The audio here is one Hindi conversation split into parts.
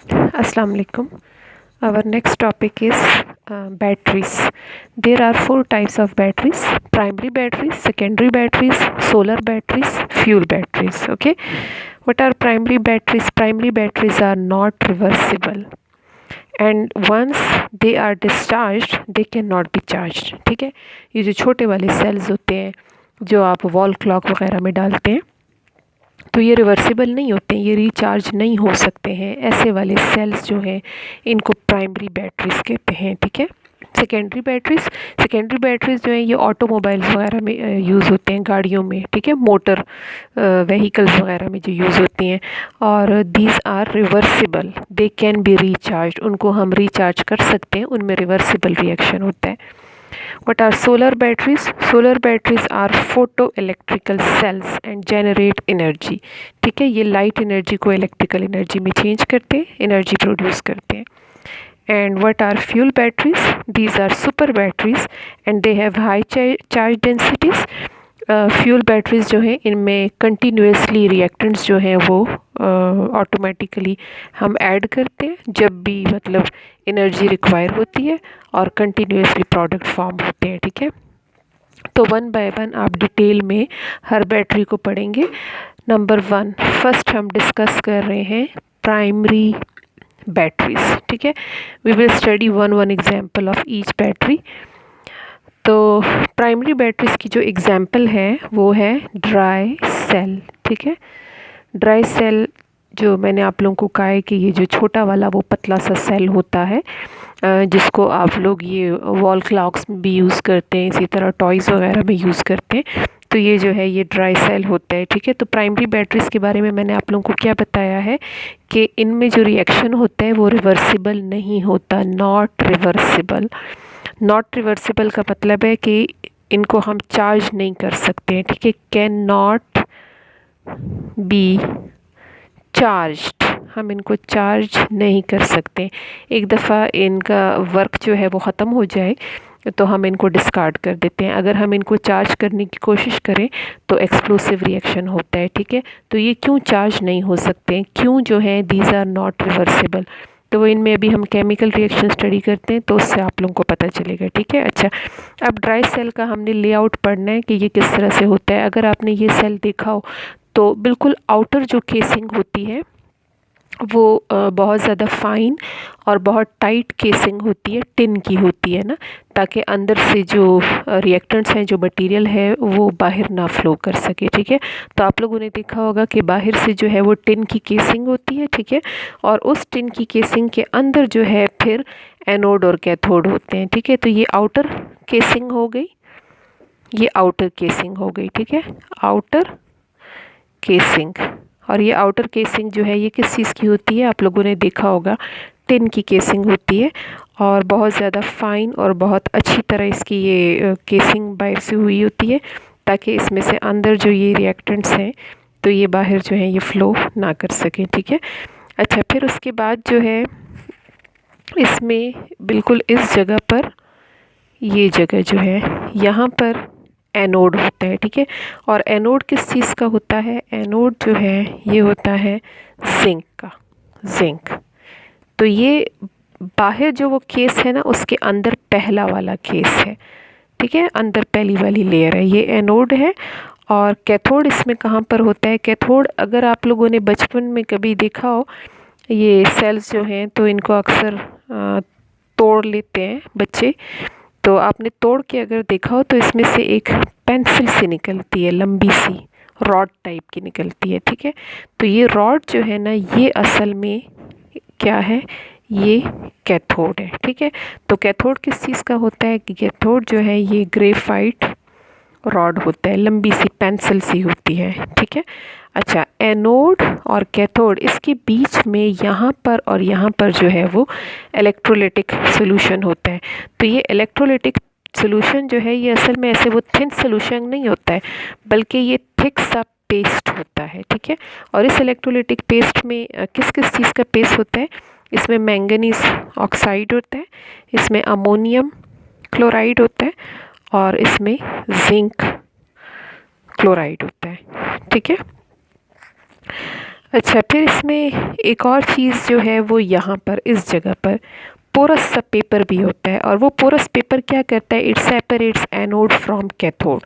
Assalamu alaikum. Our next topic is batteries. There are four types of batteries: primary batteries, secondary batteries, solar batteries, fuel batteries. Okay, what are primary batteries? Primary batteries are not reversible, and once they are discharged, they cannot be charged. ठीक है, ये जो छोटे वाले सेल्स होते हैं जो आप वॉल क्लॉक वगैरह में डालते हैं, तो ये रिवर्सिबल नहीं होते हैं, ये रिचार्ज नहीं हो सकते हैं। ऐसे वाले सेल्स जो हैं इनको प्राइमरी बैटरीज कहते हैं। ठीक है, सेकेंडरी बैटरीज जो हैं ये ऑटोमोबाइल्स वगैरह में यूज़ होते हैं, गाड़ियों में। ठीक है, मोटर व्हीकल्स वगैरह में जो यूज़ होती हैं, और these are reversible, they can be recharge, उनको हम रिचार्ज कर सकते हैं, उनमें रिवर्सिबल रिएक्शन होता है। What are solar batteries? Solar batteries are photoelectrical cells and generate energy. ठीक है, ये लाइट एनर्जी को इलेक्ट्रिकल एनर्जी में चेंज करते हैं, एनर्जी प्रोड्यूस करते हैं। And what are fuel batteries? These are super batteries and they have high charge densities. Fuel batteries जो हैं इनमें कंटिन्यूसली रिएक्टेंट्स जो हैं वो ऑटोमेटिकली हम ऐड करते हैं जब भी मतलब एनर्जी रिक्वायर होती है, और कंटिन्यूसली प्रोडक्ट फॉर्म होते हैं। ठीक है, तो वन बाय वन आप डिटेल में हर बैटरी को पढ़ेंगे। नंबर 1, फर्स्ट हम डिस्कस कर रहे हैं प्राइमरी बैटरीज। ठीक है, we will study one example of each battery. तो प्राइमरी बैटरीज की जो एग्जाम्पल है वो है ड्राई सेल। ठीक है, ड्राई सेल जो मैंने आप लोगों को कहा है कि ये जो छोटा वाला वो पतला सा सेल होता है, जिसको आप लोग ये वॉल क्लॉक्स में भी यूज़ करते हैं, इसी तरह टॉयज़ वगैरह में यूज़ करते हैं। तो ये जो है ये ड्राई सेल होता है। ठीक है, तो प्राइमरी बैटरीज के बारे में मैंने आप लोगों को क्या बताया है कि इनमें जो रिएक्शन होता है वो रिवर्सिबल नहीं होता, नॉट रिवर्सिबल। नॉट रिवर्सिबल का मतलब है कि इनको हम चार्ज नहीं कर सकते हैं। ठीक है, कैन नॉट बी चार्ज्ड, हम इनको चार्ज नहीं कर सकते। एक दफ़ा इनका वर्क जो है वो ख़त्म हो जाए तो हम इनको डिस्कार्ड कर देते हैं। अगर हम इनको चार्ज करने की कोशिश करें तो एक्सप्लोसिव रिएक्शन होता है। ठीक है, तो ये क्यों चार्ज नहीं हो सकते हैं, क्यों जो है दीज आर नॉट रिवर्सिबल, तो वो इनमें अभी हम केमिकल रिएक्शन स्टडी करते हैं तो उससे आप लोगों को पता चलेगा। ठीक है, अच्छा, अब ड्राई सेल का हमने लेआउट पढ़ना है कि ये किस तरह से होता है। अगर आपने ये सेल देखा हो तो बिल्कुल आउटर जो केसिंग होती है वो बहुत ज़्यादा फाइन और बहुत टाइट केसिंग होती है, टिन की होती है ना, ताकि अंदर से जो रिएक्टेंट्स हैं, जो मटेरियल है वो बाहर ना फ्लो कर सके। ठीक है, तो आप लोगों ने देखा होगा कि बाहर से जो है वो टिन की केसिंग होती है। ठीक है, और उस टिन की केसिंग के अंदर जो है फिर एनोड और कैथोड होते हैं। ठीक है, तो ये आउटर केसिंग हो गई, ये आउटर केसिंग हो गई। ठीक है, आउटर केसिंग, और ये आउटर केसिंग जो है ये किस चीज़ की होती है, आप लोगों ने देखा होगा टिन की केसिंग होती है, और बहुत ज़्यादा फाइन और बहुत अच्छी तरह इसकी ये केसिंग बाहर से हुई होती है, ताकि इसमें से अंदर जो ये रिएक्टेंट्स हैं तो ये बाहर जो है ये फ़्लो ना कर सकें। ठीक है, अच्छा, फिर उसके बाद जो है इसमें बिल्कुल इस जगह पर, ये जगह जो है यहाँ पर एनोड होता है। ठीक है, और एनोड किस चीज़ का होता है, एनोड जो है ये होता है जिंक का, जिंक। तो ये बाहर जो वो केस है ना उसके अंदर पहला वाला केस है। ठीक है, अंदर पहली वाली लेयर है, ये एनोड है। और कैथोड इसमें कहाँ पर होता है, कैथोड अगर आप लोगों ने बचपन में कभी देखा हो, ये सेल्स जो हैं तो इनको अक्सर तोड़ लेते हैं बच्चे, तो आपने तोड़ के अगर देखा हो तो इसमें से एक पेंसिल सी निकलती है, लंबी सी रॉड टाइप की निकलती है। ठीक है, तो ये रॉड जो है ना ये असल में क्या है, ये कैथोड है। ठीक है, तो कैथोड किस चीज़ का होता है कि कैथोड जो है ये ग्रेफाइट रॉड होता है, लंबी सी पेंसिल सी होती है। ठीक है, अच्छा, एनोड और कैथोड इसके बीच में यहाँ पर और यहाँ पर जो है वो इलेक्ट्रोलिटिक सॉल्यूशन होता है। तो ये इलेक्ट्रोलिटिक सॉल्यूशन जो है ये असल में ऐसे वो थिन सॉल्यूशन नहीं होता है, बल्कि ये थिक सा पेस्ट होता है। ठीक है, और इस इलेक्ट्रोलिटिक पेस्ट में किस किस चीज़ का पेस्ट होता है, इसमें मैंगनीज ऑक्साइड होता है, इसमें अमोनियम क्लोराइड होता है, और इसमें जिंक क्लोराइड होता है। ठीक है, अच्छा, फिर इसमें एक और चीज़ जो है वो यहाँ पर इस जगह पर पोरस सा पेपर भी होता है, और वो पोरस पेपर क्या करता है, it separates anode from cathode.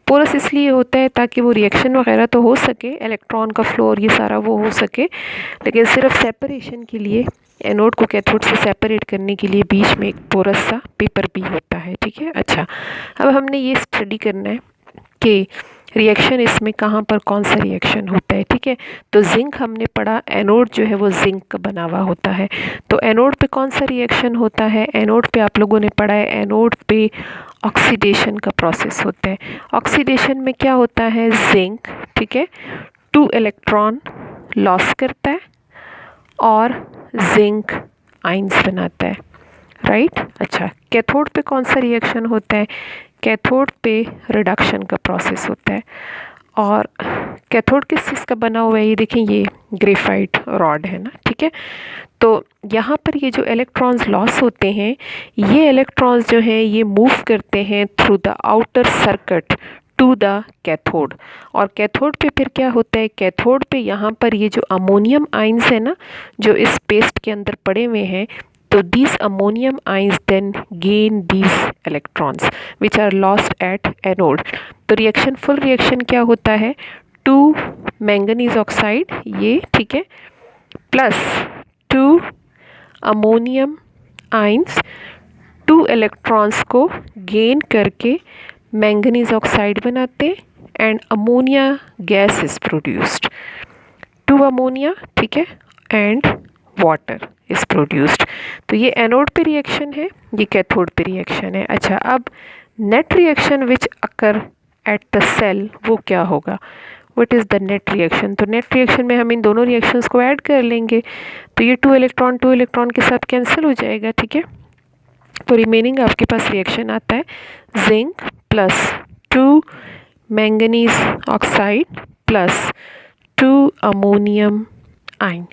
Porous इसलिए होता है ताकि वो रिएक्शन वगैरह तो हो सके, इलेक्ट्रॉन का फ्लो और ये सारा वो हो सके, लेकिन सिर्फ सेपरेशन के लिए, एनोड को कैथोड से सेपरेट करने के लिए बीच में एक पोरस सा पेपर भी होता है। ठीक है। अच्छा, अब हमने ये स्टडी करना है कि रिएक्शन इसमें कहाँ पर कौन सा रिएक्शन होता है। ठीक है, तो जिंक हमने पढ़ा, एनोड जो है वो जिंक का बना हुआ होता है। तो एनोड पे कौन सा रिएक्शन होता है, एनोड पे आप लोगों ने पढ़ा है, एनोड पे ऑक्सीडेशन का प्रोसेस होता है। ऑक्सीडेशन में क्या होता है, जिंक, ठीक है, 2 इलेक्ट्रॉन लॉस करता है और जिंक आइंस बनाता है, राइट। अच्छा, कैथोड पे कौन सा रिएक्शन होता है, कैथोड पे रिडक्शन का प्रोसेस होता है। और कैथोड किस चीज़ का बना हुआ है, ये देखें, ये ग्रेफाइट रॉड है ना। ठीक है, तो यहाँ पर ये जो इलेक्ट्रॉन्स लॉस होते हैं, ये इलेक्ट्रॉन्स जो हैं ये मूव करते हैं through the outer circuit to the cathode. और कैथोड पे फिर क्या होता है, कैथोड पे यहाँ पर ये जो अमोनियम आइंस है ना, जो इस पेस्ट के अंदर पड़े हुए हैं, तो these ammonium ions then gain these electrons which are lost at anode। तो रिएक्शन, फुल रिएक्शन क्या होता है, 2 मैंगनीज ऑक्साइड, ये ठीक है, प्लस 2 अमोनियम आइंस 2 इलेक्ट्रॉन्स को गेन करके मैंगनीज ऑक्साइड बनाते हैं and ammonia gas is produced. 2 ammonia, ठीक है, एंड वाटर इज प्रोड्यूस्ड। तो ये एनोड पे रिएक्शन है, ये कैथोड पे रिएक्शन है। अच्छा, अब net reaction which occur at the cell, वो क्या होगा, what is the net reaction. तो नेट रिएक्शन में हम इन दोनों रिएक्शंस को ऐड कर लेंगे, तो ये 2 इलेक्ट्रॉन के साथ कैंसिल हो जाएगा। ठीक है, तो रिमेनिंग आपके पास रिएक्शन आता है zinc plus 2 manganese oxide plus 2 ammonium आइन।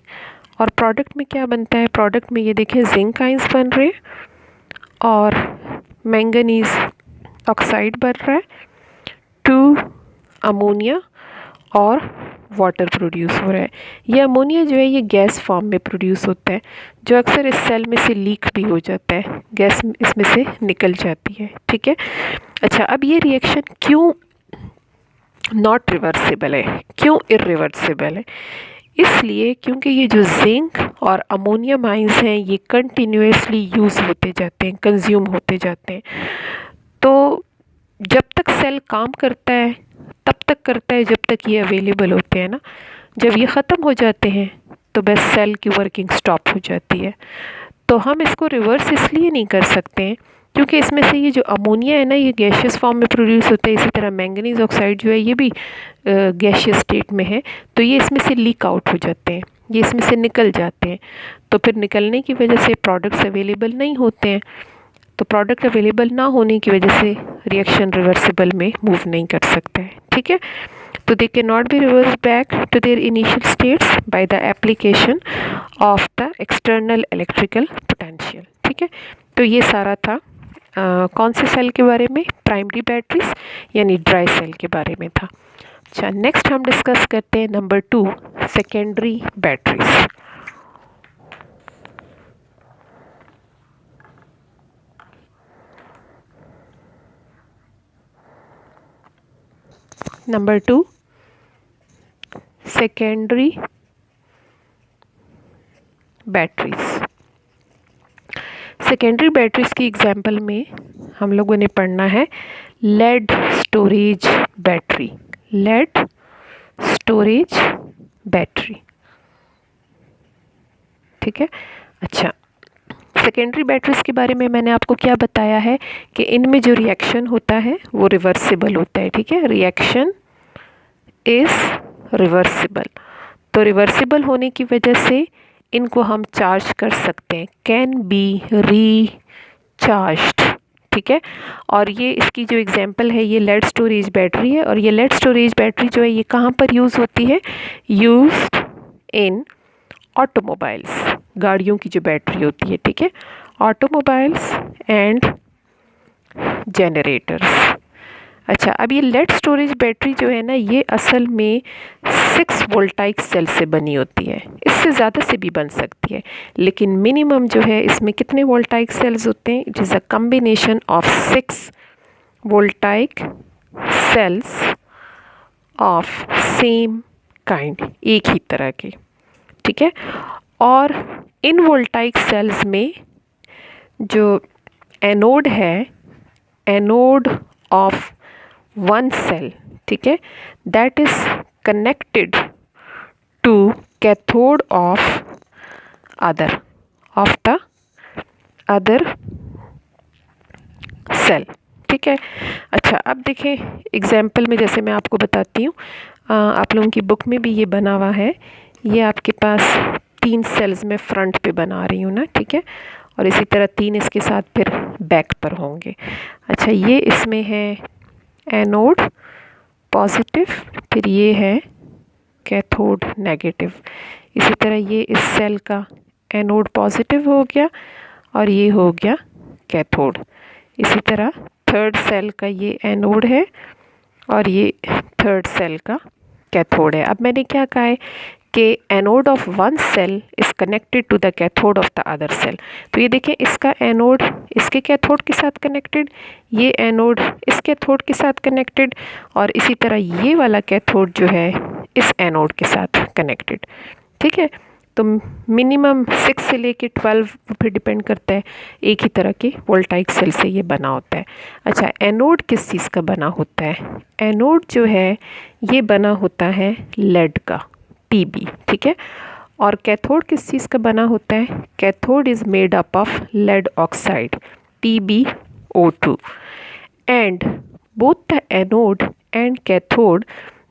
और प्रोडक्ट में क्या बनता है, प्रोडक्ट में ये देखें जिंक आइंस बन रहे हैं और मैंगनीज ऑक्साइड बन रहा है, 2 अमोनिया और वाटर प्रोड्यूस हो रहा है। ये अमोनिया जो है ये गैस फॉर्म में प्रोड्यूस होता है, जो अक्सर इस सेल में से लीक भी हो जाता है, गैस इसमें से निकल जाती है। ठीक है। अच्छा, अब ये रिएक्शन क्यों नॉट रिवर्सिबल है, क्यों इरिवर्सिबल है, इसलिए क्योंकि ये जो जिंक और अमोनियम आइंस हैं ये कंटिन्यूसली यूज़ होते जाते हैं, कंज्यूम होते जाते हैं। तो जब तक सेल काम करता है तब तक करता है, जब तक ये अवेलेबल होते हैं ना। जब ये ख़त्म हो जाते हैं तो बस सेल की वर्किंग स्टॉप हो जाती है। तो हम इसको रिवर्स इसलिए नहीं कर सकते हैं क्योंकि इसमें से ये जो अमोनिया है ना ये गैशियस फॉर्म में प्रोड्यूस होता है, इसी तरह मैंगनीज ऑक्साइड जो है ये भी गैशियस स्टेट में है, तो ये इसमें से लीक आउट हो जाते हैं, ये इसमें से निकल जाते हैं। तो फिर निकलने की वजह से प्रोडक्ट्स अवेलेबल नहीं होते हैं, तो प्रोडक्ट अवेलेबल ना होने की वजह से रिएक्शन रिवर्सिबल में मूव नहीं कर सकते हैं। ठीक है, तो they can not be reverse back to their initial states by the application of the external electrical potential. ठीक है, तो ये सारा था कौन से सेल के बारे में, प्राइमरी बैटरीज यानी ड्राई सेल के बारे में था। अच्छा, नेक्स्ट हम डिस्कस करते हैं number 2, secondary batteries. Number 2, secondary batteries. Secondary batteries की एग्जांपल में हम लोगों ने पढ़ना है lead storage battery, lead storage battery. ठीक है। अच्छा, सेकेंडरी बैटरीज के बारे में मैंने आपको क्या बताया है कि इनमें जो रिएक्शन होता है वो रिवर्सिबल होता है। ठीक है, रिएक्शन इज़ रिवर्सिबल। तो रिवर्सिबल होने की वजह से इनको हम चार्ज कर सकते हैं, कैन बी रीचार्ज्ड। ठीक है, और ये इसकी जो एग्जांपल है ये लेड स्टोरेज बैटरी है, और ये लेड स्टोरेज बैटरी जो है ये कहाँ पर यूज़ होती है, यूज्ड इन ऑटोमोबाइल्स, गाड़ियों की जो बैटरी होती है। ठीक है, ऑटोमोबाइल्स एंड जनरेटर्स। अच्छा, अब ये लेड स्टोरेज बैटरी जो है ना, ये असल में 6 वोल्टाइक सेल से बनी होती है। इससे ज़्यादा से भी बन सकती है, लेकिन मिनिमम जो है इसमें कितने वोल्टाइक सेल्स होते हैं? It is a combination of 6 voltaic cells of same kind, एक ही तरह के, ठीक है। और इन वोल्टाइक सेल्स में जो एनोड है, एनोड ऑफ वन सेल, ठीक है, that is connected to cathode of the other cell, ठीक है। अच्छा, अब देखें एग्जाम्पल में, जैसे मैं आपको बताती हूँ, आप लोगों की बुक में भी ये बना हुआ है। ये आपके पास 3 सेल्स में फ्रंट पे बना रही हूँ ना, ठीक है, और इसी तरह 3 इसके साथ फिर बैक पर होंगे। अच्छा, ये इसमें है एनोड पॉजिटिव, फिर ये है कैथोड नेगेटिव। इसी तरह ये इस सेल का एनोड पॉजिटिव हो गया और ये हो गया कैथोड। इसी तरह थर्ड सेल का ये एनोड है और ये थर्ड सेल का कैथोड है। अब मैंने क्या कहा है कि anode of one cell is connected to the cathode of the other cell. तो ये देखें, इसका एनोड इसके कैथोड के साथ कनेक्टेड, ये एनोड इस कैथोड के साथ कनेक्टेड, और इसी तरह ये वाला कैथोड जो है इस एनोड के साथ कनेक्टेड, ठीक है। तो मिनिमम 6 से लेके 12 पे डिपेंड करता है, एक ही तरह के वोल्टाइक सेल से ये बना होता है। अच्छा, एनोड किस चीज़ का बना होता है? एनोड जो है ये बना होता है लेड का, Tb, ठीक है। और कैथोड किस चीज़ का बना होता है? Cathode is made up of lead oxide, TbO2, and both the anode and cathode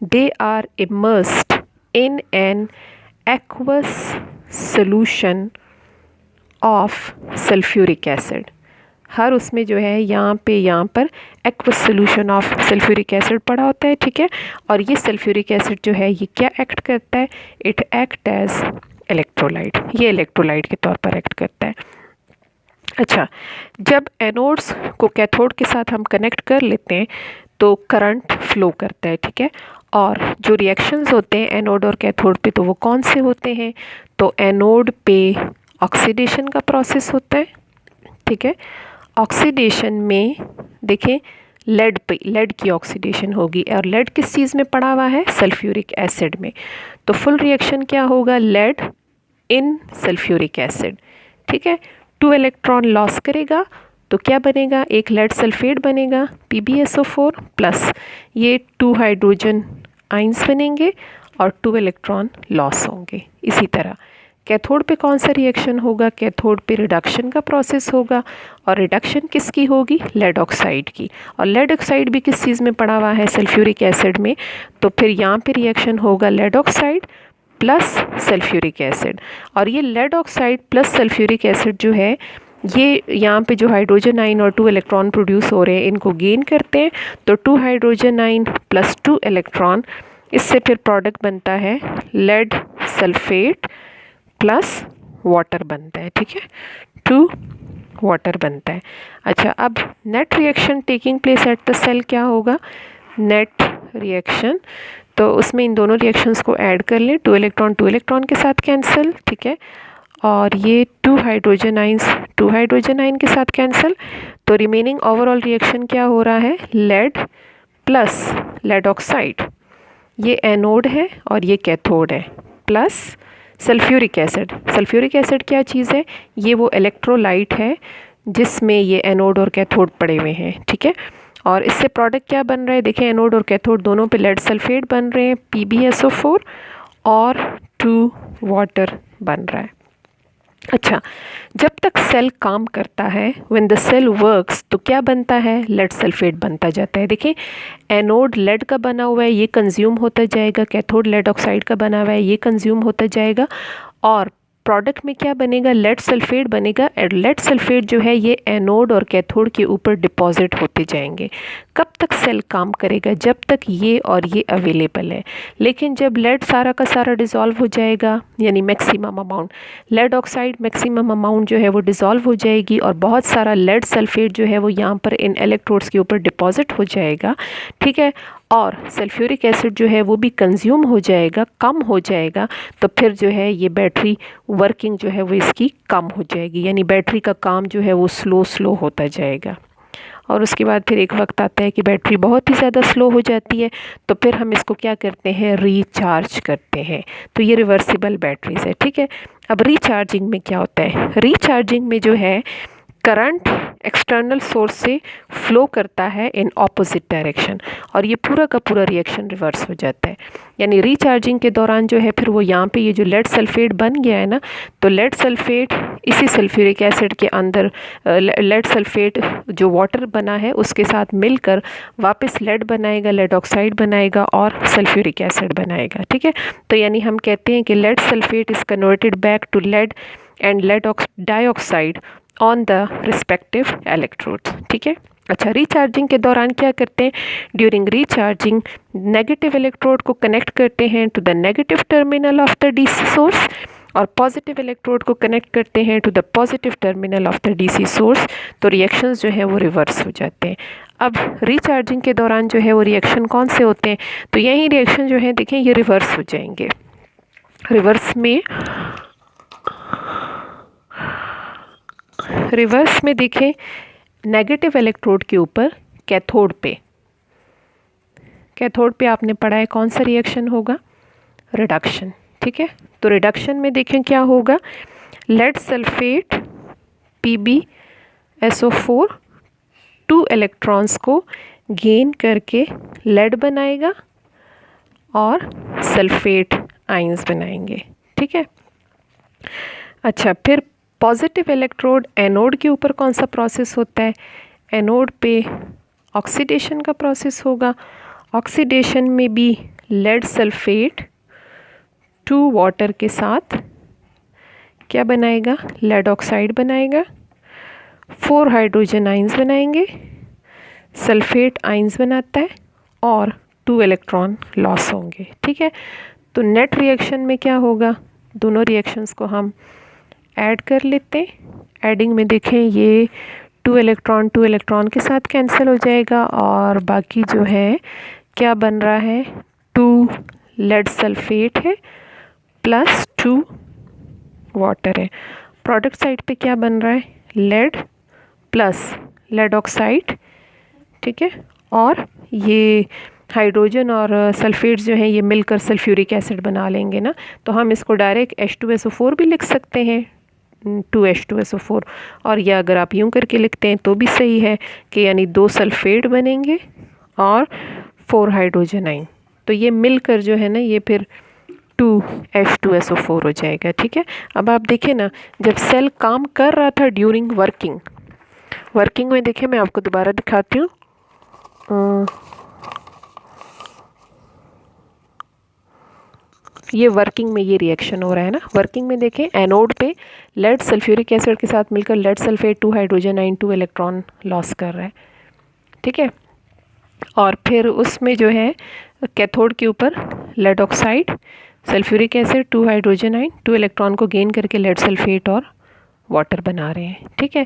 they are immersed in an aqueous solution of sulfuric acid। हर उसमें जो है यहाँ पर aqueous solution of sulfuric acid पड़ा होता है, ठीक है। और ये सल्फ्यूरिक एसिड जो है ये क्या एक्ट करता है? इट एक्ट एज इलेक्ट्रोलाइट, ये इलेक्ट्रोलाइट के तौर पर एक्ट करता है। अच्छा, जब एनोड्स को कैथोड के साथ हम कनेक्ट कर लेते हैं तो करंट फ्लो करता है, ठीक है। और जो रिएक्शंस होते हैं एनोड और कैथोड पे, तो वो कौन से होते हैं? तो एनोड पे ऑक्सीडेशन का प्रोसेस होता है, ठीक है। ऑक्सीडेशन में देखें, लेड पे लेड की ऑक्सीडेशन होगी, और लेड किस चीज़ में पड़ा हुआ है? सल्फ्यूरिक एसिड में। तो फुल रिएक्शन क्या होगा? लेड इन सल्फ्यूरिक एसिड, ठीक है। 2 इलेक्ट्रॉन लॉस करेगा तो क्या बनेगा? एक लेड सल्फेट बनेगा, PbSO4 प्लस ये 2 हाइड्रोजन आइंस बनेंगे और 2 इलेक्ट्रॉन लॉस होंगे। इसी तरह कैथोड पे कौन सा रिएक्शन होगा? कैथोड पे रिडक्शन का प्रोसेस होगा, और रिडक्शन किसकी होगी? लेड ऑक्साइड की। और लेड ऑक्साइड भी किस चीज़ में पड़ा हुआ है? सल्फ्यूरिक एसिड में। तो फिर यहाँ पे रिएक्शन होगा lead oxide plus sulphuric acid, और ये lead oxide plus sulphuric acid जो है ये यहाँ पे जो हाइड्रोजन आइन और 2 इलेक्ट्रॉन प्रोड्यूस हो रहे हैं इनको गेन करते हैं। तो 2 हाइड्रोजन आइन प्लस 2 इलेक्ट्रॉन, इससे फिर प्रोडक्ट बनता है लेड सल्फेट प्लस वाटर बनता है, ठीक है, 2 वाटर बनता है। अच्छा, अब net reaction taking place at the cell क्या होगा? नेट रिएक्शन, तो उसमें इन दोनों रिएक्शंस को ऐड कर लें, 2 इलेक्ट्रॉन के साथ कैंसिल, ठीक है, और ये 2 हाइड्रोजन आइंस 2 हाइड्रोजन आइन के साथ कैंसिल। तो रिमेनिंग ओवरऑल रिएक्शन क्या हो रहा है? लेड प्लस लेड ऑक्साइड, ये एनोड है और ये कैथोड है, plus sulphuric acid. Sulphuric acid क्या चीज़ है? ये वो इलेक्ट्रोलाइट है जिसमें ये एनोड और कैथोड पड़े हुए हैं, ठीक है। और इससे प्रोडक्ट क्या बन रहा है? देखें, एनोड और कैथोड दोनों पे लेड सल्फेट बन रहे हैं, PbSO4, और 2 वाटर बन रहा है। अच्छा, जब तक सेल काम करता है, व्हेन द सेल वर्क्स, तो क्या बनता है? लेड सल्फेट बनता जाता है। देखिए, एनोड लेड का बना हुआ है, ये कंज्यूम होता जाएगा, कैथोड लेड ऑक्साइड का बना हुआ है, ये कंज्यूम होता जाएगा, और प्रोडक्ट में क्या बनेगा? लेड सल्फेट बनेगा। लेड सल्फेट जो है ये एनोड और कैथोड के ऊपर डिपॉजिट होते जाएंगे। कब तक सेल काम करेगा? जब तक ये और ये अवेलेबल है। लेकिन जब लेड सारा का सारा डिज़ोल्व हो जाएगा, यानी maximum amount lead oxide maximum amount जो है वो डिज़ोल्व हो जाएगी और बहुत सारा लेड सल्फेट जो है वो यहाँ पर इन इलेक्ट्रोड्स के ऊपर डिपॉजिट हो जाएगा, ठीक है, और सल्फ्यूरिक एसिड जो है वो भी कंज्यूम हो जाएगा, कम हो जाएगा, तो फिर जो है ये बैटरी वर्किंग जो है वो इसकी कम हो जाएगी, यानी बैटरी का काम जो है वो स्लो होता जाएगा। और उसके बाद फिर एक वक्त आता है कि बैटरी बहुत ही ज़्यादा स्लो हो जाती है, तो फिर हम इसको क्या करते हैं, रिचार्ज करते हैं। तो ये रिवर्सिबल बैटरीज है, ठीक है। अब रिचार्जिंग में क्या होता है? रिचार्जिंग में जो है करंट एक्सटर्नल सोर्स से फ्लो करता है इन ऑपोजिट डायरेक्शन और ये पूरा का पूरा रिएक्शन रिवर्स हो जाता है। यानी रिचार्जिंग के दौरान जो है फिर वो यहाँ पे ये जो लेड सल्फेट बन गया है ना, तो लेड सल्फेट इसी सल्फ्यूरिक एसिड के अंदर लेड सल्फेट जो वाटर बना है उसके साथ मिलकर वापस लेड बनाएगा, लेड ऑक्साइड बनाएगा और सल्फ्यूरिक एसिड बनाएगा, ठीक है। तो यानी हम कहते हैं कि lead sulphate is converted back to lead and lead dioxide on the respective electrodes, ठीक है। अच्छा, रिचार्जिंग के दौरान क्या करते हैं? ड्यूरिंग रिचार्जिंग नेगेटिव इलेक्ट्रोड को कनेक्ट करते हैं to the negative terminal of the DC source और पॉजिटिव इलेक्ट्रोड को कनेक्ट करते हैं to the positive terminal of the DC source. तो रिएक्शंस जो है वो रिवर्स हो जाते हैं। अब रिचार्जिंग के दौरान जो है वो रिएक्शन कौन से होते हैं? तो यही रिएक्शन जो है देखें ये रिवर्स हो जाएंगे। रिवर्स में देखें नेगेटिव इलेक्ट्रोड के ऊपर कैथोड पे आपने पढ़ा है कौन सा रिएक्शन होगा? रिडक्शन, ठीक है। तो रिडक्शन में देखें क्या होगा? लेड सल्फेट PbSO4 2 इलेक्ट्रॉन्स को गेन करके लेड बनाएगा और सल्फेट आयंस बनाएंगे, ठीक है। अच्छा, फिर पॉजिटिव इलेक्ट्रोड एनोड के ऊपर कौन सा प्रोसेस होता है? एनोड पे ऑक्सीडेशन का प्रोसेस होगा। ऑक्सीडेशन में भी लेड सल्फेट 2 वाटर के साथ क्या बनाएगा? लेड ऑक्साइड बनाएगा, 4 हाइड्रोजन आइंस बनाएंगे, सल्फेट आइंस बनाता है और 2 इलेक्ट्रॉन लॉस होंगे, ठीक है। तो नेट रिएक्शन में क्या होगा? दोनों रिएक्शंस को हम ऐड कर लेते हैं। एडिंग में देखें ये 2 इलेक्ट्रॉन के साथ कैंसिल हो जाएगा और बाकी जो है क्या बन रहा है? 2 लेड सल्फेट है प्लस 2 वाटर है। प्रोडक्ट साइड पे क्या बन रहा है? लेड प्लस लेड ऑक्साइड, ठीक है, और ये हाइड्रोजन और सल्फेट्स जो हैं ये मिलकर सल्फ्यूरिक एसिड बना लेंगे ना, तो हम इसको डायरेक्ट H2SO4 भी लिख सकते हैं, 2H2SO4। और या अगर आप यूं करके लिखते हैं तो भी सही है कि यानी 2 सल्फेट बनेंगे और 4 हाइड्रोजन आइन, तो ये मिलकर जो है ना ये फिर 2H2SO4 हो जाएगा, ठीक है। अब आप देखें ना, जब सेल काम कर रहा था ड्यूरिंग वर्किंग में देखें, मैं आपको दोबारा दिखाती हूँ। ये वर्किंग में ये रिएक्शन हो रहा है ना। वर्किंग में देखें एनोड पे लेड सल्फ्यूरिक एसिड के साथ मिलकर lead sulphate 2 hydrogen ion 2 electron loss कर रहा है, ठीक है। और फिर उसमें जो है कैथोड के ऊपर lead oxide sulphuric acid 2 hydrogen ion 2 electron को गेन करके लेड सल्फेट और वाटर बना रहे हैं, ठीक है।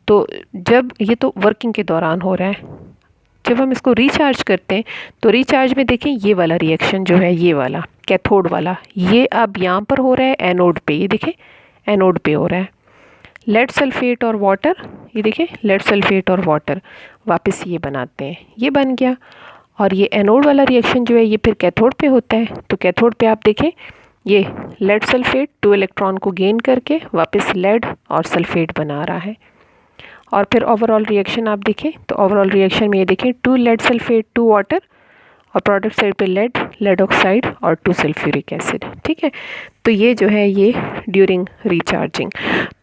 तो जब ये तो वर्किंग के दौरान हो रहा है, जब हम इसको रिचार्ज करते हैं तो रिचार्ज में देखें ये वाला रिएक्शन जो है, ये वाला कैथोड वाला, ये अब यहाँ पर हो रहा है एनोड पे, ये देखें एनोड पे हो रहा है। लेड सल्फेट और वाटर, ये देखें लेड सल्फेट और वाटर वापस ये बनाते हैं, ये बन गया। और ये एनोड वाला रिएक्शन जो है ये फिर कैथोड पे होता है। तो कैथोड पे आप देखें ये लेड सल्फेट 2 इलेक्ट्रॉन को गेन करके वापस लेड और सल्फेट बना रहा है। और फिर ओवरऑल रिएक्शन आप देखें तो ओवरऑल रिएक्शन में ये देखें 2 लेड सल्फेट 2 वाटर और प्रोडक्ट साइड पे लेड ऑक्साइड और 2 सल्फ्यूरिक एसिड, ठीक है। तो ये जो है ये ड्यूरिंग रिचार्जिंग।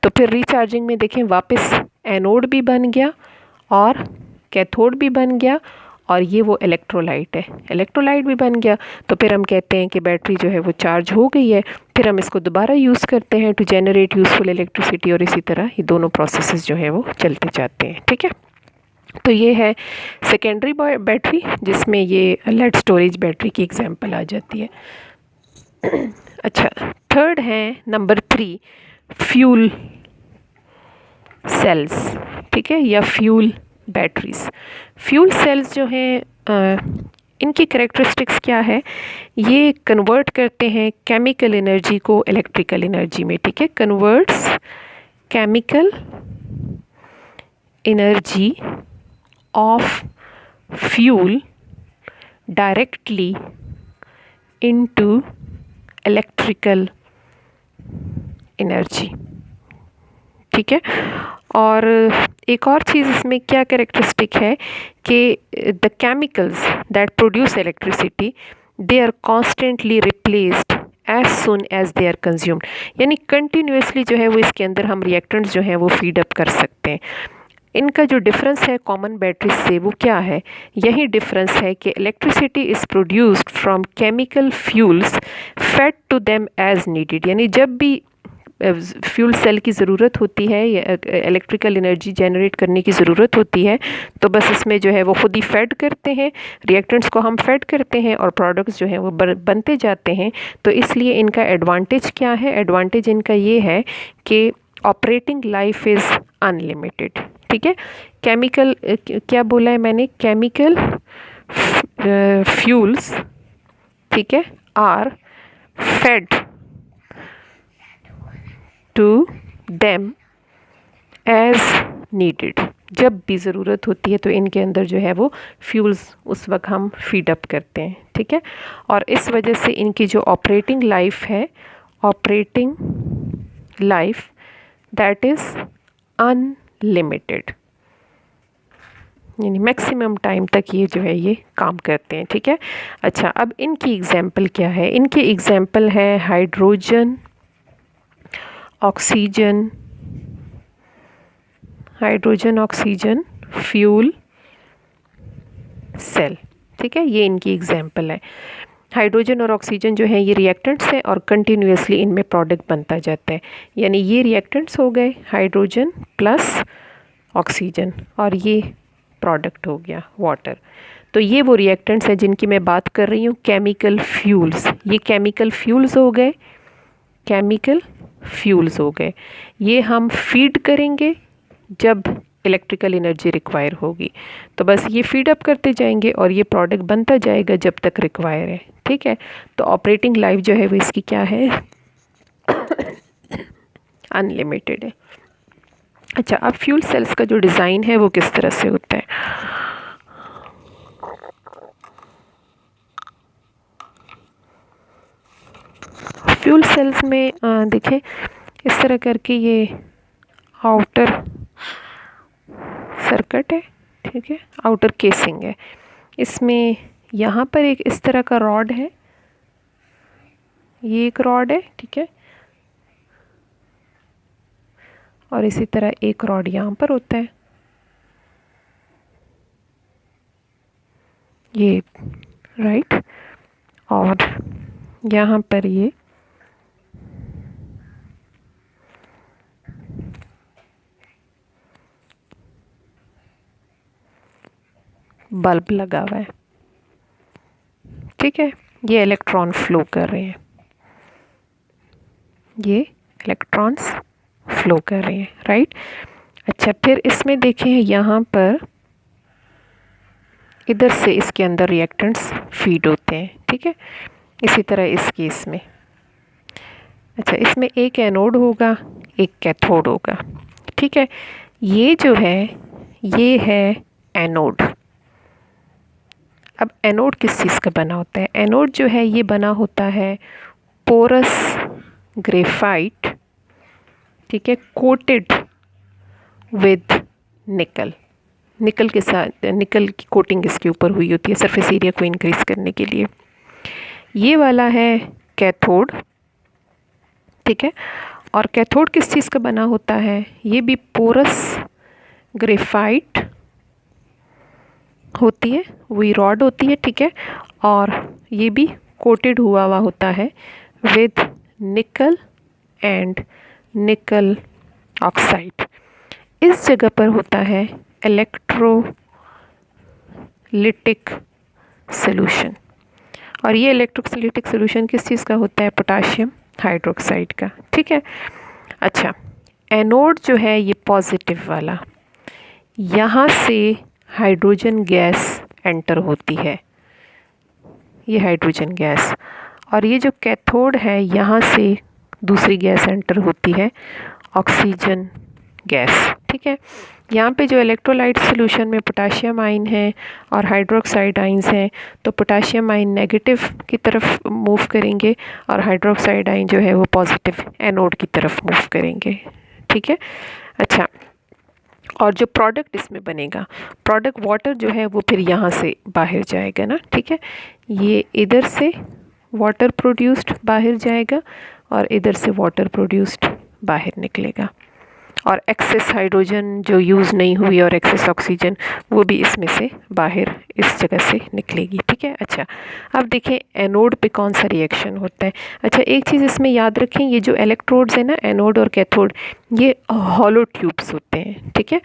तो फिर रिचार्जिंग में देखें वापस एनोड भी बन गया और कैथोड भी बन गया और ये वो इलेक्ट्रोलाइट है, इलेक्ट्रोलाइट भी बन गया। तो फिर हम कहते हैं कि बैटरी जो है वो चार्ज हो गई है। फिर हम इसको दोबारा यूज़ करते हैं टू जनरेट यूज़फुल इलेक्ट्रिसिटी और इसी तरह ये दोनों प्रोसेसेस जो है वो चलते जाते हैं, ठीक है। तो ये है सेकेंडरी बैटरी, जिसमें ये लेड स्टोरेज बैटरी की एग्जांपल आ जाती है। अच्छा, थर्ड है नंबर 3 फ्यूल सेल्स, ठीक है, या फ्यूल बैटरीज। फ्यूल सेल्स जो हैं इनकी करेक्टरिस्टिक्स क्या है, ये कन्वर्ट करते हैं केमिकल एनर्जी को इलेक्ट्रिकल एनर्जी में, ठीक है, converts chemical energy of fuel directly into electrical energy, ठीक है। और एक और चीज़ इसमें क्या कैरेक्टरिस्टिक है कि the chemicals that produce electricity they are constantly replaced as soon as they are consumed, यानी कंटिन्यूसली जो है वो इसके अंदर हम रिएक्टेंट्स जो हैं वो फीड अप कर सकते हैं। इनका जो डिफरेंस है कॉमन बैटरीज से वो क्या है, यही डिफरेंस है कि electricity is produced from chemical fuels fed to them as needed, यानी जब भी फ्यूल सेल की ज़रूरत होती है या इलेक्ट्रिकल एनर्जी जनरेट करने की ज़रूरत होती है तो बस इसमें जो है वो खुद ही फेड करते हैं, रिएक्टेंट्स को हम फेड करते हैं और प्रोडक्ट्स जो हैं वो बनते जाते हैं। तो इसलिए इनका एडवांटेज क्या है, एडवांटेज इनका ये है कि ऑपरेटिंग लाइफ इज़ अनलिमिटेड, ठीक है। केमिकल क्या बोला है मैंने, केमिकल फ्यूल्स, ठीक है, are fed to them as needed, जब भी ज़रूरत होती है तो इनके अंदर जो है वो फ्यूल्स उस वक्त हम फीड अप करते हैं, ठीक है। और इस वजह से इनकी जो ऑपरेटिंग लाइफ है, operating life that is unlimited, यानी मैक्सिमम टाइम तक ये जो है ये काम करते हैं, ठीक है। अच्छा, अब इनकी एग्जांपल क्या है, इनकी एग्जांपल है hydrogen, oxygen, hydrogen oxygen fuel cell, ठीक है, ये इनकी एग्जांपल है। हाइड्रोजन और ऑक्सीजन जो है ये रिएक्टेंट्स हैं और कंटिन्यूसली इनमें प्रोडक्ट बनता जाता है, यानी ये रिएक्टेंट्स हो गए हाइड्रोजन प्लस ऑक्सीजन और ये प्रोडक्ट हो गया वाटर। तो ये वो रिएक्टेंट्स हैं जिनकी मैं बात कर रही हूँ, केमिकल फ्यूल्स, ये केमिकल फ्यूल्स हो गए, केमिकल फ्यूल्स हो गए। ये हम फीड करेंगे जब इलेक्ट्रिकल एनर्जी रिक्वायर होगी, तो बस ये फीड अप करते जाएंगे और ये प्रोडक्ट बनता जाएगा जब तक रिक्वायर है, ठीक है। तो ऑपरेटिंग लाइफ जो है वो इसकी क्या है, अनलिमिटेड है। अच्छा, अब फ्यूल सेल्स का जो डिज़ाइन है वो किस तरह से होता है, फ्यूल सेल्स में देखें इस तरह करके ये आउटर सर्किट है, ठीक है, आउटर केसिंग है, इसमें यहाँ पर एक इस तरह का रॉड है, ये एक रॉड है, ठीक है, और इसी तरह एक रॉड यहाँ पर होता है, ये राइट, और यहाँ पर ये बल्ब लगा हुआ है, ठीक है, ये इलेक्ट्रॉन फ्लो कर रहे हैं, ये इलेक्ट्रॉन्स फ्लो कर रहे हैं, राइट। अच्छा, फिर इसमें देखें यहाँ पर इधर से इसके अंदर रिएक्टेंट्स फीड होते हैं, ठीक है, इसी तरह इस केस में। अच्छा, इसमें एक एनोड होगा, एक कैथोड होगा, ठीक है। ये जो है ये है एनोड। अब एनोड किस चीज़ का बना होता है, एनोड जो है ये बना होता है पोरस ग्रेफाइट, ठीक है, कोटेड विद निकल, निकल के साथ, निकल की कोटिंग इसके ऊपर हुई होती है सरफेस एरिया को इंक्रीज़ करने के लिए। ये वाला है कैथोड, ठीक है, और कैथोड किस चीज़ का बना होता है, ये भी पोरस ग्रेफाइट होती है, वही रॉड होती है, ठीक है, और ये भी कोटेड हुआ हुआ होता है विद निकल एंड निकल ऑक्साइड। इस जगह पर होता है इलेक्ट्रोलाइट इलेक्ट्रोलिटिक सोल्यूशन। और ये इलेक्ट्रोलिटिक सोल्यूशन किस चीज़ का होता है? पोटाशियम हाइड्रोक्साइड का। ठीक है। अच्छा, एनोड जो है ये पॉजिटिव वाला, यहाँ से हाइड्रोजन गैस एंटर होती है, ये हाइड्रोजन गैस। और ये जो कैथोड है यहाँ से दूसरी गैस एंटर होती है, ऑक्सीजन गैस। ठीक है। यहाँ पे जो इलेक्ट्रोलाइट सोल्यूशन में पोटाशियम आयन है और हाइड्रोक्साइड आयन्स हैं, तो पोटाशियम आयन नेगेटिव की तरफ मूव करेंगे और हाइड्रोक्साइड आयन जो है वो पॉजिटिव एनोड की तरफ मूव करेंगे। ठीक है। अच्छा, और जो प्रोडक्ट इसमें बनेगा, प्रोडक्ट वाटर जो है वो फिर यहाँ से बाहर जाएगा ना। ठीक है। ये इधर से वाटर प्रोड्यूस्ड बाहर जाएगा और इधर से वाटर प्रोड्यूस्ड बाहर निकलेगा। और एक्सेस हाइड्रोजन जो यूज़ नहीं हुई और एक्सेस ऑक्सीजन वो भी इसमें से बाहर इस जगह से निकलेगी। ठीक है। अच्छा, अब देखें एनोड पे कौन सा रिएक्शन होता है। अच्छा, एक चीज़ इसमें याद रखें, ये जो इलेक्ट्रोड्स हैं ना, एनोड और कैथोड, ये हॉलो ट्यूब्स होते हैं। ठीक है।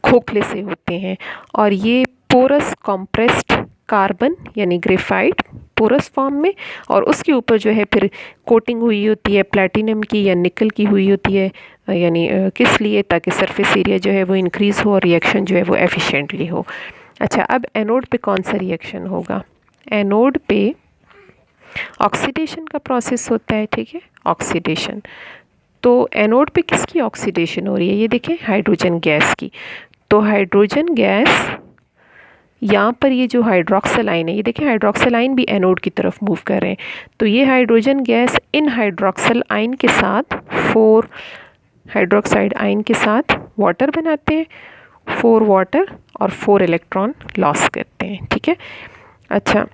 खोखले से होते हैं और ये पोरस कॉम्प्रेस्ड कार्बन यानी ग्रेफाइट पोरस फॉर्म में, और उसके ऊपर जो है फिर कोटिंग हुई होती है प्लैटिनम की या निकल की हुई होती है, यानी किस लिए? ताकि सरफेस एरिया जो है वो इंक्रीज़ हो और रिएक्शन जो है वो एफिशिएंटली हो। अच्छा, अब एनोड पे कौन सा रिएक्शन होगा? एनोड पे ऑक्सीडेशन का प्रोसेस होता है। ठीक है, ऑक्सीडेशन। तो एनोड पे किसकी ऑक्सीडेशन हो रही है? ये देखें, हाइड्रोजन गैस की। तो हाइड्रोजन गैस यहाँ पर ये जो हाइड्रोक्सिल आयन है, ये देखें हाइड्रोक्सिल आयन भी एनोड की तरफ मूव कर रहे हैं। तो ये hydrogen gas in hydroxyl ion के साथ 4 हाइड्रोक्साइड आयन के साथ वाटर बनाते हैं, 4 वाटर और 4 इलेक्ट्रॉन लॉस करते हैं। ठीक है। अच्छा,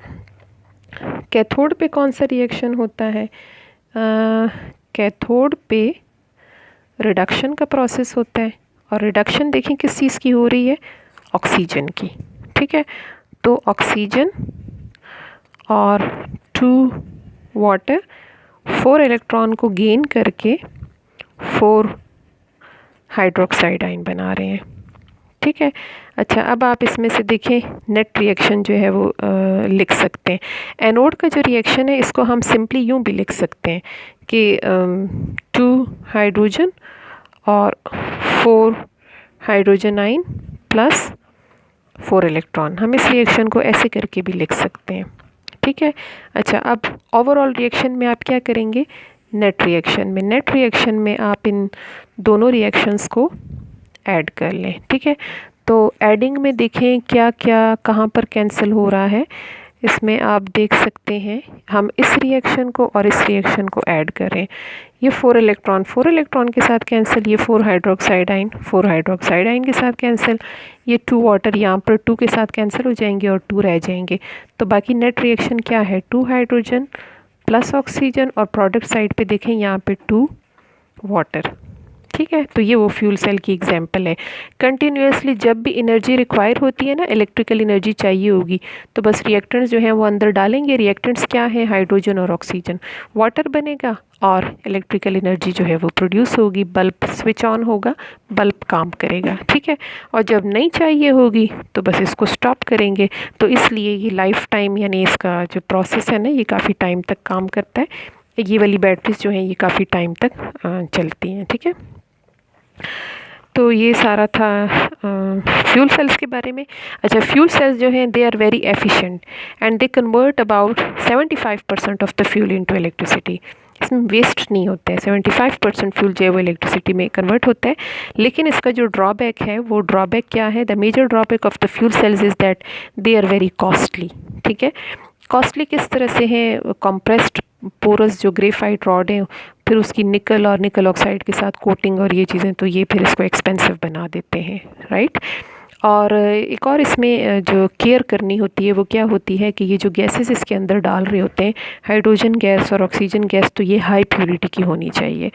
कैथोड पे कौन सा रिएक्शन होता है? कैथोड पे रिडक्शन का प्रोसेस होता है, और रिडक्शन देखें किस चीज़ की हो रही है? ऑक्सीजन की। ठीक है। तो ऑक्सीजन और 2 वाटर 4 इलेक्ट्रॉन को गेन करके 4 हाइड्रोक्साइड आयन बना रहे हैं। ठीक है। अच्छा, अब आप इसमें से देखें नेट रिएक्शन जो है वो लिख सकते हैं। एनोड का जो रिएक्शन है इसको हम सिंपली यूँ भी लिख सकते हैं कि 2 हाइड्रोजन और 4 हाइड्रोजन आयन प्लस 4 इलेक्ट्रॉन, हम इस रिएक्शन को ऐसे करके भी लिख सकते हैं। ठीक है। अच्छा, अब ओवरऑल रिएक्शन में आप क्या करेंगे? नेट रिएक्शन में आप इन दोनों रिएक्शंस को ऐड कर लें। ठीक है। तो एडिंग में देखें क्या क्या कहाँ पर कैंसिल हो रहा है। इसमें आप देख सकते हैं, हम इस रिएक्शन को और इस रिएक्शन को ऐड करें, ये 4 इलेक्ट्रॉन के साथ कैंसिल, ये 4 हाइड्रोक्साइड आयन के साथ कैंसिल, ये 2 वाटर यहाँ पर 2 के साथ कैंसिल हो जाएंगे और 2 रह जाएंगे। तो बाकी नेट रिएक्शन क्या है? 2 हाइड्रोजन प्लस ऑक्सीजन, और प्रोडक्ट साइड पे देखें यहाँ पे 2 वाटर। ठीक है। तो ये वो फ्यूल सेल की एग्जांपल है। कंटिन्यूसली जब भी एनर्जी रिक्वायर होती है ना, इलेक्ट्रिकल एनर्जी चाहिए होगी, तो बस रिएक्टेंट्स जो हैं वो अंदर डालेंगे। रिएक्टेंट्स क्या है? हाइड्रोजन और ऑक्सीजन। वाटर बनेगा और इलेक्ट्रिकल एनर्जी जो है वो प्रोड्यूस होगी, बल्ब स्विच ऑन होगा, बल्ब काम करेगा। ठीक है। और जब नहीं चाहिए होगी तो बस इसको स्टॉप करेंगे। तो इसलिए ये लाइफ टाइम यानी इसका जो प्रोसेस है ना, ये काफ़ी टाइम तक काम करता है। ये वाली बैटरीज जो हैं ये काफ़ी टाइम तक चलती हैं। ठीक है। तो ये सारा था फ्यूल सेल्स के बारे में। अच्छा, फ्यूल सेल्स जो हैं they are very efficient and they convert about 75% of the fuel into electricity. इसमें वेस्ट नहीं होता है, 75% फ्यूल जो है वो इलेक्ट्रिसिटी में कन्वर्ट होता है। लेकिन इसका जो ड्रॉबैक है, वो ड्रॉबैक क्या है? The major drawback of the fuel cells is that they are very costly. ठीक है। कॉस्टली किस तरह से है? कॉम्प्रेस्ड पोरस जो ग्रेफाइट रॉड है, फिर उसकी निकल और निकल ऑक्साइड के साथ कोटिंग और ये चीज़ें, तो ये फिर इसको एक्सपेंसिव बना देते हैं। राइट। और एक और इसमें जो केयर करनी होती है वो क्या होती है कि ये जो गैसेस इसके अंदर डाल रहे होते हैं, हाइड्रोजन गैस और ऑक्सीजन गैस, तो ये हाई प्योरिटी की होनी चाहिए।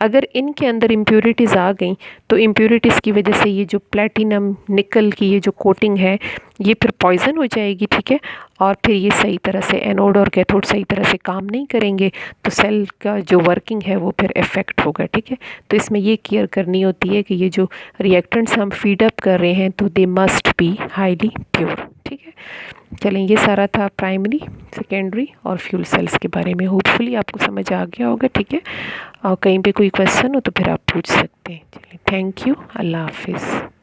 अगर इनके अंदर इम्प्योरिटीज़ आ गई तो इम्प्योरिटीज़ की वजह से ये जो प्लैटिनम निकल की ये जो कोटिंग है ये फिर पॉइजन हो जाएगी, ठीक है। और फिर ये सही तरह से एनोड और कैथोड सही तरह से काम नहीं करेंगे, तो सेल का जो वर्किंग है वो फिर इफ़ेक्ट होगा, ठीक है। तो इसमें ये केयर करनी होती है कि ये जो रिएक्टेंट्स हम फीड अप कर रहे हैं तो they must be highly pure, ठीक है। चलें, ये सारा था प्राइमरी, सेकेंडरी और फ्यूल सेल्स के बारे में। होपफुली आपको समझ आ गया होगा, ठीक है। और कहीं पे कोई क्वेश्चन हो तो फिर आप पूछ सकते हैं। चलिए, थैंक यू, अल्लाह हाफिज़।